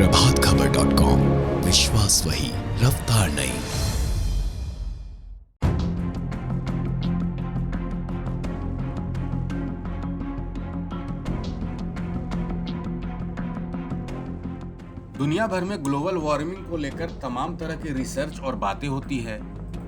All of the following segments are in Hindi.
प्रभातखबर.com, विश्वास वही, रफ्तार नहीं। दुनिया भर में ग्लोबल वार्मिंग को लेकर तमाम तरह की रिसर्च और बातें होती है।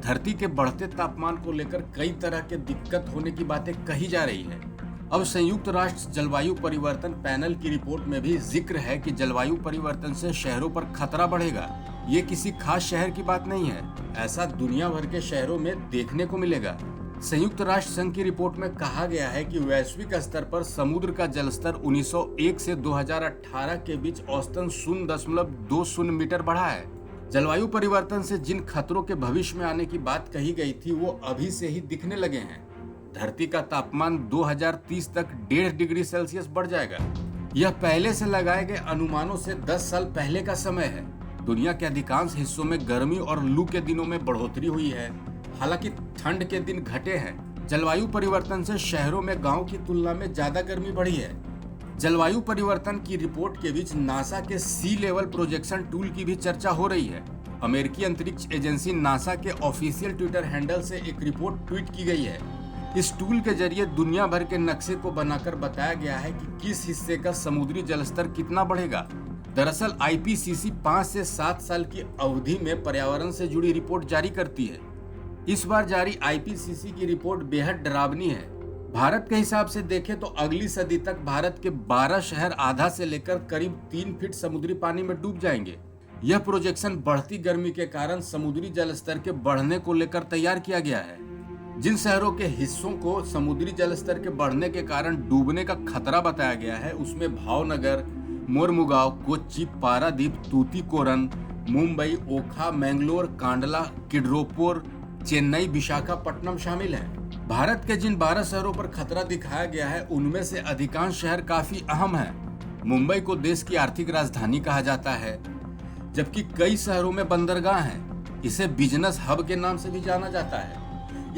धरती के बढ़ते तापमान को लेकर कई तरह के दिक्कत होने की बातें कही जा रही है। अब संयुक्त राष्ट्र जलवायु परिवर्तन पैनल की रिपोर्ट में भी जिक्र है कि जलवायु परिवर्तन से शहरों पर खतरा बढ़ेगा। ये किसी खास शहर की बात नहीं है, ऐसा दुनिया भर के शहरों में देखने को मिलेगा। संयुक्त राष्ट्र संघ की रिपोर्ट में कहा गया है कि वैश्विक स्तर पर समुद्र का जलस्तर 1901 से 2018 के बीच औसतन 0.20 मीटर बढ़ा है। जलवायु परिवर्तन से जिन खतरों के भविष्य में आने की बात कही गई थी वो अभी से ही दिखने लगे हैं। धरती का तापमान 2030 तक 1.5 डिग्री सेल्सियस बढ़ जाएगा। यह पहले से लगाए गए अनुमानों से 10 साल पहले का समय है। दुनिया के अधिकांश हिस्सों में गर्मी और लू के दिनों में बढ़ोतरी हुई है, हालांकि ठंड के दिन घटे हैं। जलवायु परिवर्तन से शहरों में गांव की तुलना में ज्यादा गर्मी बढ़ी है। जलवायु परिवर्तन की रिपोर्ट के बीच नासा के सी लेवल प्रोजेक्शन टूल की भी चर्चा हो रही है। अमेरिकी अंतरिक्ष एजेंसी नासा के ऑफिशियल ट्विटर हैंडल से एक रिपोर्ट ट्वीट की गई है। इस टूल के जरिए दुनिया भर के नक्शे को बनाकर बताया गया है कि किस हिस्से का समुद्री जलस्तर कितना बढ़ेगा। दरअसल आईपीसीसी 5 से 7 साल की अवधि में पर्यावरण से जुड़ी रिपोर्ट जारी करती है। इस बार जारी आईपीसीसी की रिपोर्ट बेहद डरावनी है। भारत के हिसाब से देखें तो अगली सदी तक भारत के 12 शहर आधा से लेकर करीब 3 फीट समुद्री पानी में डूब जाएंगे। यह प्रोजेक्शन बढ़ती गर्मी के कारण समुद्री जलस्तर के बढ़ने को लेकर तैयार किया गया है। जिन शहरों के हिस्सों को समुद्री जलस्तर के बढ़ने के कारण डूबने का खतरा बताया गया है उसमें भावनगर, मोरमुगांव, कोच्चि, पारादीप, तूतीकोरन, मुंबई, ओखा, मैंगलोर, कांडला, किड्रोपुर, चेन्नई, विशाखापट्टनम शामिल हैं। भारत के जिन 12 शहरों पर खतरा दिखाया गया है उनमें से अधिकांश शहर काफी अहम हैं। मुंबई को देश की आर्थिक राजधानी कहा जाता है, जबकि कई शहरों में बंदरगाह हैं। इसे बिजनेस हब के नाम से भी जाना जाता है।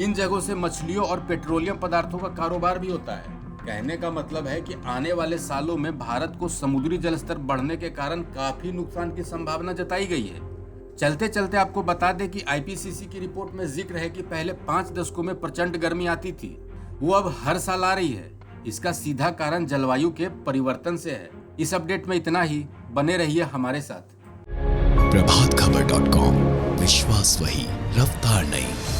इन जगहों से मछलियों और पेट्रोलियम पदार्थों का कारोबार भी होता है। कहने का मतलब है कि आने वाले सालों में भारत को समुद्री जलस्तर बढ़ने के कारण काफी नुकसान की संभावना जताई गई है। चलते चलते आपको बता दें कि आईपीसीसी की रिपोर्ट में जिक्र है कि पहले 5 दशकों में प्रचंड गर्मी आती थी, वो अब हर साल आ रही है। इसका सीधा कारण जलवायु के परिवर्तन से है। इस अपडेट में इतना ही, बने रहिए हमारे साथ। प्रभातखबर.com, विश्वास वही, रफ्तार नहीं।